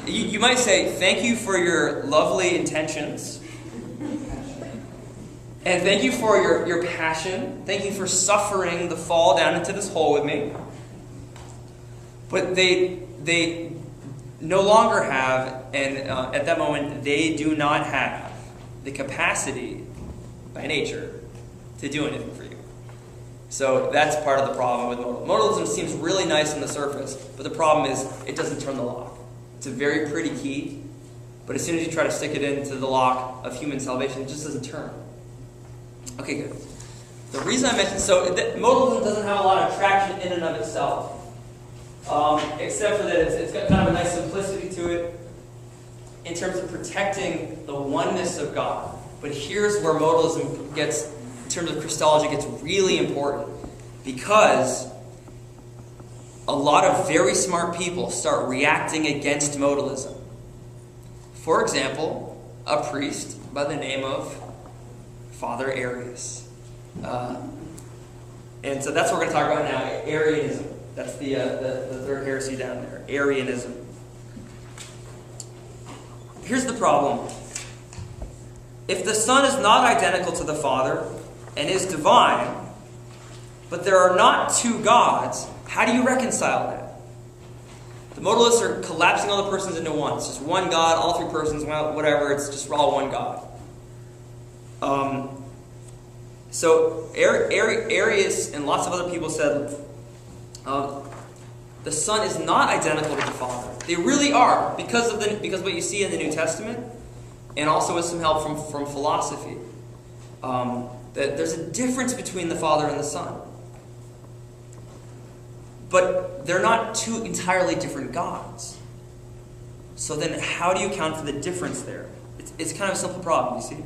You might say, thank you for your lovely intentions. And thank you for your passion. Thank you for suffering the fall down into this hole with me. But they no longer have, and at that moment, they do not have the capacity by nature to do anything for you. So that's part of the problem with modalism. Modalism seems really nice on the surface, but the problem is it doesn't turn the lock. It's a very pretty key, but as soon as you try to stick it into the lock of human salvation, it just doesn't turn. Okay, good. The reason I mentioned, modalism doesn't have a lot of traction in and of itself. Except for that it's got kind of a nice simplicity to it in terms of protecting the oneness of God. But here's where modalism gets, in terms of Christology, gets really important. Because a lot of very smart people start reacting against modalism. For example, a priest by the name of Father Arius. And so that's what we're going to talk about now, Arianism. That's the third heresy down there, Arianism. Here's the problem. If the Son is not identical to the Father and is divine, but there are not two gods, how do you reconcile that? The modalists are collapsing all the persons into one. It's just one God, all three persons, well, whatever, it's just all one God. So Arius and lots of other people said the Son is not identical to the Father. They really are, because of what you see in the New Testament, and also with some help from philosophy. That there's a difference between the Father and the Son. But they're not two entirely different gods. So then how do you account for the difference there? It's kind of a simple problem, you see.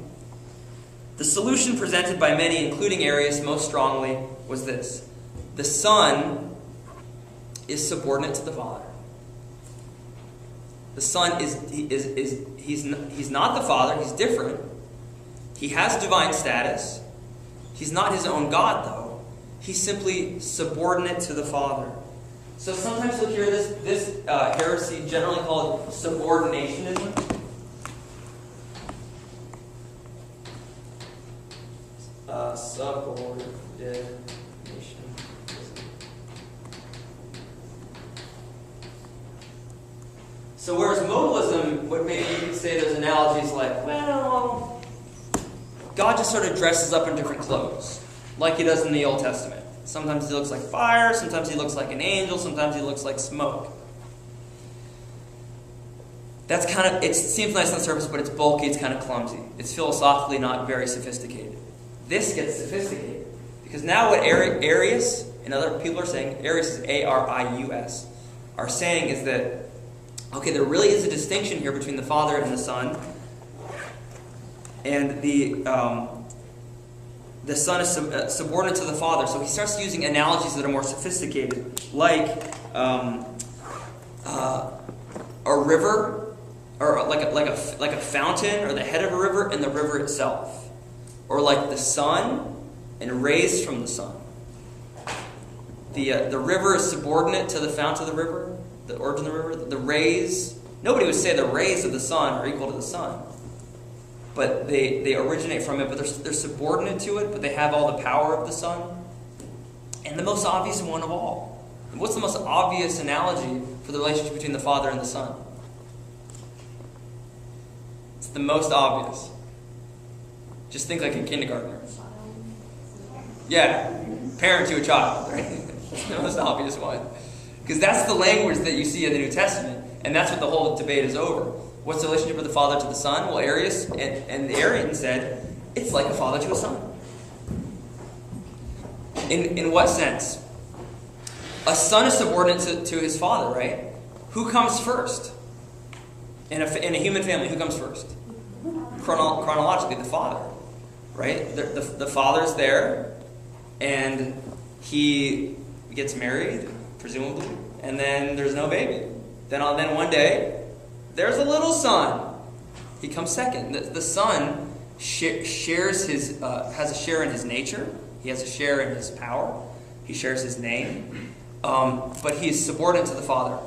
The solution presented by many, including Arius most strongly, was this. The Son is subordinate to the Father. The Son he's not the Father, he's different. He has divine status. He's not his own God, though. He's simply subordinate to the Father. So sometimes you'll hear this heresy generally called subordinationism. Subordination. So whereas modalism, what maybe you could say there's analogies like, well, God just sort of dresses up in different clothes, like he does in the Old Testament. Sometimes he looks like fire, sometimes he looks like an angel, sometimes he looks like smoke. That's kind of, it seems nice on the surface, but it's bulky, it's kind of clumsy. It's philosophically not very sophisticated. This gets sophisticated. Because now what Arius and other people are saying, Arius is A-R-I-U-S, are saying is that, okay, there really is a distinction here between the Father and the Son. And the Son is subordinate to the Father. So he starts using analogies that are more sophisticated, like a river, or like a fountain, or the head of a river, and the river itself. Or like the sun and rays from the sun. The river is subordinate to the fount of the river, the origin of the river. The rays, nobody would say the rays of the sun are equal to the sun. But they originate from it, but they're subordinate to it, but they have all the power of the sun. And the most obvious one of all. What's the most obvious analogy for the relationship between the Father and the Son? It's the most obvious. Just think like a kindergartner. Yeah, parent to a child, right? It's the most obvious one. Because that's the language that you see in the New Testament, and that's what the whole debate is over. What's the relationship of the Father to the Son? Well, Arius and the Arian said, it's like a father to a son. In what sense? A son is subordinate to his father, right? Who comes first? In a human family, who comes first? Chronologically, the father, right? The father's there, and he gets married, presumably, and then there's no baby. Then one day, there's a little son. He comes second. The son shares has a share in his nature. He has a share in his power. He shares his name. But he is subordinate to the Father.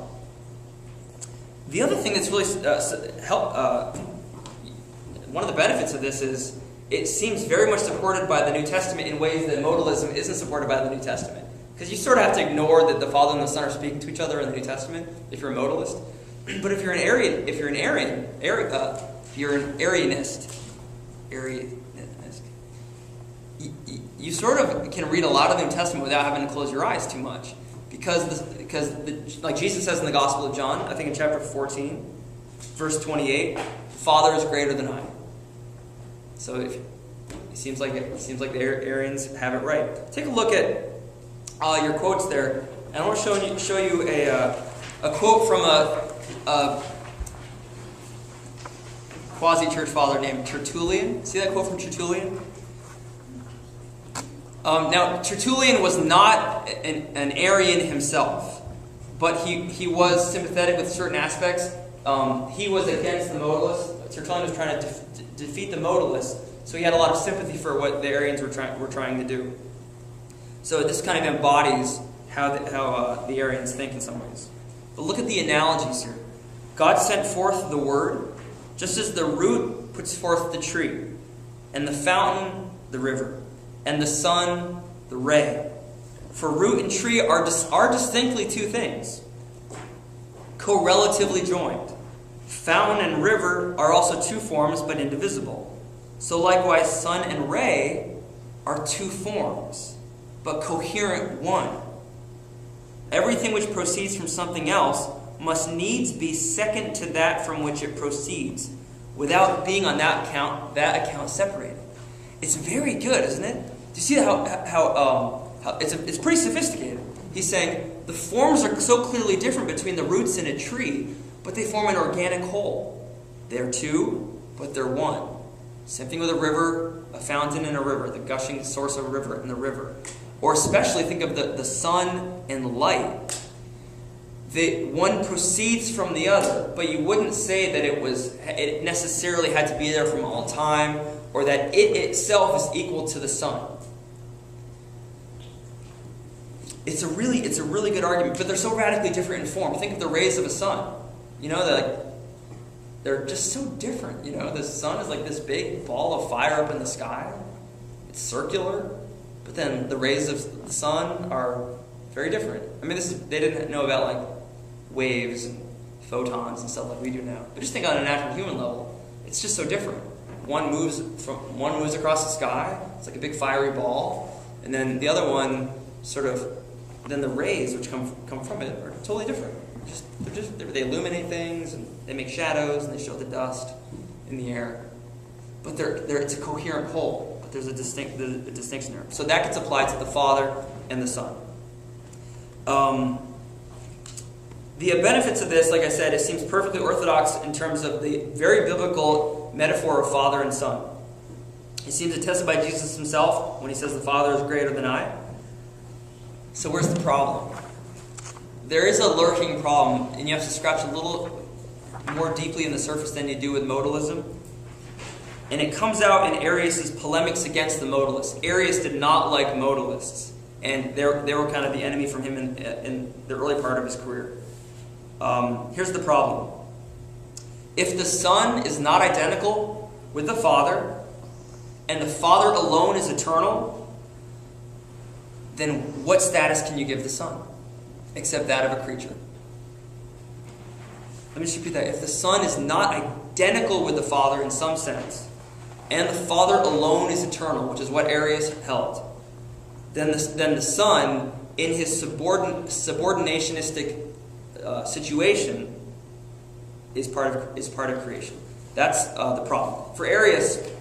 The other thing that's really one of the benefits of this is it seems very much supported by the New Testament in ways that modalism isn't supported by the New Testament. Because you sort of have to ignore that the Father and the Son are speaking to each other in the New Testament if you're a modalist. But if you're an Arianist, you sort of can read a lot of the New Testament without having to close your eyes too much. Because like Jesus says in the Gospel of John, I think in chapter 14, verse 28, the Father is greater than I. So it seems like the Arians have it right. Take a look at your quotes there, and I want to show you a quote from a quasi-church father named Tertullian. See that quote from Tertullian? Now, Tertullian was not an Arian himself, but he was sympathetic with certain aspects. He was against the modalists. Tertullian was trying to defeat the modalists, so he had a lot of sympathy for what the Arians were trying to do. So this kind of embodies how the Arians think in some ways. But look at the analogies here. God sent forth the word, just as the root puts forth the tree, and the fountain the river, and the sun the ray. For root and tree are distinctly two things, correlatively joined. Fountain and river are also two forms, but indivisible. So likewise, sun and ray are two forms, but coherent one. Everything which proceeds from something else must needs be second to that from which it proceeds, without being on that account separated. It's very good, isn't it? Do you see how it's pretty sophisticated? He's saying the forms are so clearly different between the roots in a tree, but they form an organic whole. They're two, but they're one. Same thing with a river, a fountain and a river, the gushing source of a river and the river. Or especially think of the sun and light. One proceeds from the other, but you wouldn't say that it necessarily had to be there from all time, or that it itself is equal to the sun. It's a really good argument, but they're so radically different in form. Think of the rays of a sun. They're just so different. The sun is like this big ball of fire up in the sky. It's circular, but then the rays of the sun are very different. I mean, they didn't know about like waves and photons and stuff like we do now. But just think on a natural human level, it's just so different. One moves across the sky. It's like a big fiery ball, and then the other one then the rays which come from it are totally different. They illuminate things and they make shadows and they show the dust in the air. But it's a coherent whole. But there's a distinction there. So that gets applied to the Father and the Son. The benefits of this, like I said, it seems perfectly orthodox in terms of the very biblical metaphor of Father and Son. It seems attested by Jesus himself when he says the Father is greater than I. So where's the problem? There is a lurking problem, and you have to scratch a little more deeply in the surface than you do with modalism. And it comes out in Arius' polemics against the modalists. Arius did not like modalists, and they were kind of the enemy from him in the early part of his career. Here's the problem. If the Son is not identical with the Father, and the Father alone is eternal, then what status can you give the Son? Except that of a creature. Let me just repeat that. If the Son is not identical with the Father in some sense, and the Father alone is eternal, which is what Arius held, then the Son, in his subordinationistic situation, is part of creation. That's the problem. For Arius, it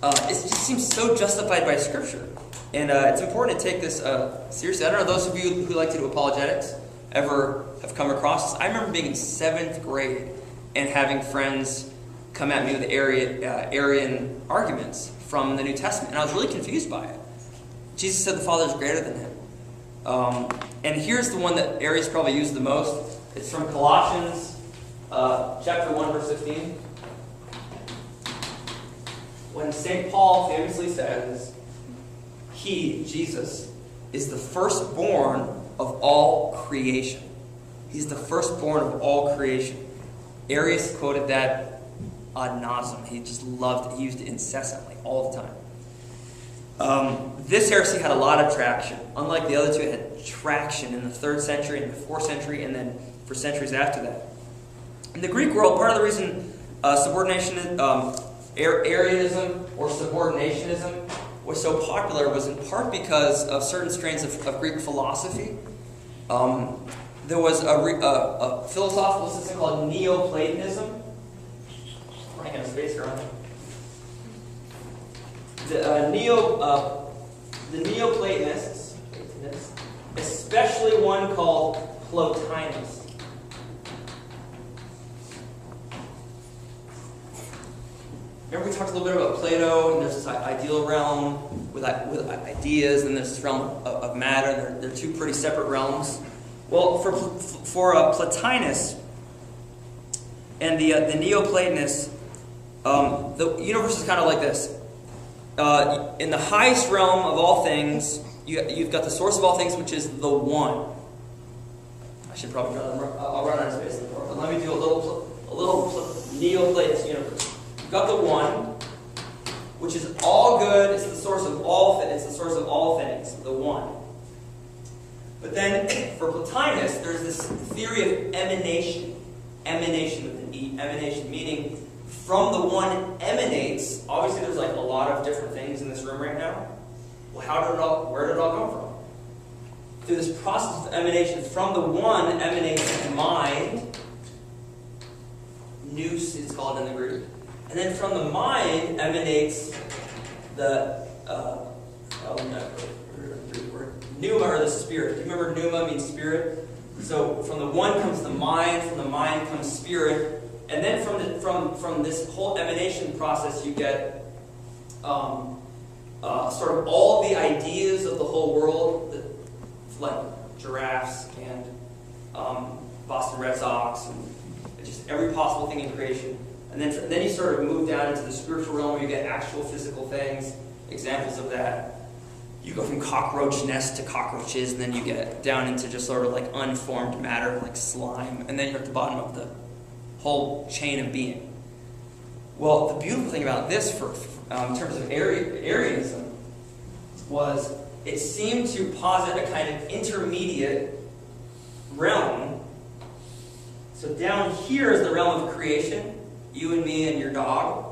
just seems so justified by Scripture. And it's important to take this seriously. I don't know, those of you who like to do apologetics ever have come across this. I remember being in 7th grade and having friends come at me with Arian arguments from the New Testament. And I was really confused by it. Jesus said the Father is greater than him. And here's the one that Arius probably used the most. It's from Colossians chapter 1, verse 15. When St. Paul famously says, He, Jesus, is the firstborn of all creation. He's the firstborn of all creation. Arius quoted that ad nauseum. He just loved it. He used it incessantly, all the time. This heresy had a lot of traction. Unlike the other two, it had traction in the 3rd century and the 4th century, and then for centuries after that. In the Greek world, part of the reason Arianism or subordinationism was so popular was in part because of certain strains of Greek philosophy. There was a philosophical system called Neoplatonism. Running out of space here, aren't I? The Neoplatonists, especially one called Plotinus. Remember we talked a little bit about Plato, and there's this ideal realm with ideas, and there's this realm of matter. They're two pretty separate realms. Well, for Plotinus and the Neoplatonists, the universe is kind of like this. In the highest realm of all things, you've got the source of all things, which is the One. I should probably I'll run out of space in the floor, but let me do a little Neoplatonist universe. You've got the One, which is all good. It's the source of all. It's the source of all things. The One. But then, for Plotinus, there's this theory of emanation. Emanation with an E. Emanation, meaning from the One emanates. Obviously, there's like a lot of different things in this room right now. Well, where did it all come from? Through this process of emanation, from the One emanates mind. Nous, it's called in the Greek. And then from the mind emanates the pneuma, or the spirit. Do you remember pneuma means spirit? So from the One comes the mind, from the mind comes spirit, and then from this whole emanation process you get sort of all the ideas of the whole world, like giraffes and Boston Red Sox, and just every possible thing in creation. And then you sort of move down into the spiritual realm where you get actual physical things, examples of that. You go from cockroach nests to cockroaches, and then you get down into just sort of like unformed matter, like slime, and then you're at the bottom of the whole chain of being. Well, the beautiful thing about this, in terms of Arianism, was it seemed to posit a kind of intermediate realm. So down here is the realm of creation, you and me and your dog.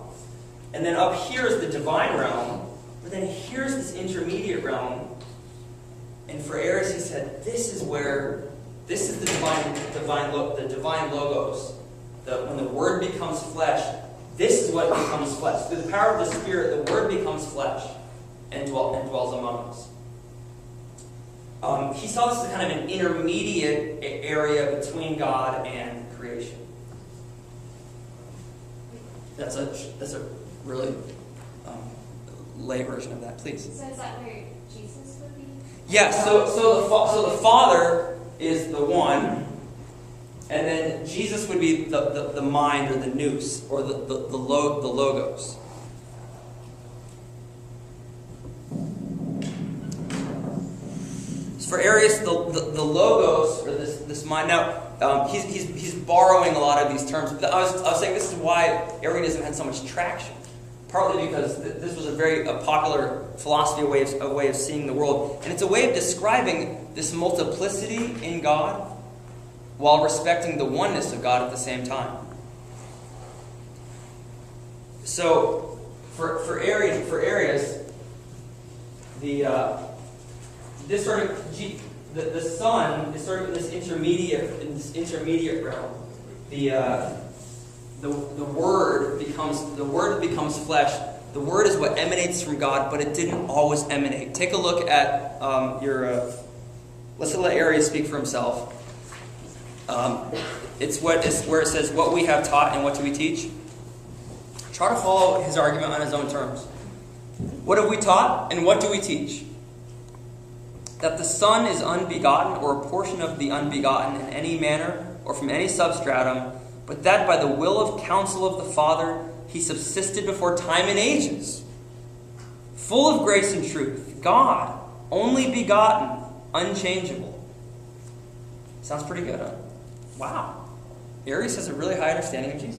And then up here is the divine realm. But then here's this intermediate realm. And for Arius, he said, this is the divine logos. When the Word becomes flesh, this is what becomes flesh. Through the power of the Spirit, the Word becomes flesh and dwells among us. He saw this as kind of an intermediate area between God and creation. That's a really lay version of that, please. So is that where Jesus would be? Yeah. So the Father is the One, and then Jesus would be the mind or the nous or the logos. For Arius, the logos, or this mind. Now, he's borrowing a lot of these terms. But I was saying this is why Arianism had so much traction. Partly because this was a very popular philosophy, a way of seeing the world. And it's a way of describing this multiplicity in God while respecting the oneness of God at the same time. So, for Arius, the Son is sort of in this intermediate realm. The Word becomes flesh. The Word is what emanates from God, but it didn't always emanate. Take a look at let's let Arius speak for himself. It's where it says, "What we have taught and what do we teach." Try to follow his argument on his own terms. What have we taught and what do we teach? That the Son is unbegotten, or a portion of the unbegotten, in any manner or from any substratum, but that by the will of counsel of the Father he subsisted before time and ages, full of grace and truth, God, only begotten, unchangeable. Sounds pretty good, huh? Wow. Aries has a really high understanding of Jesus.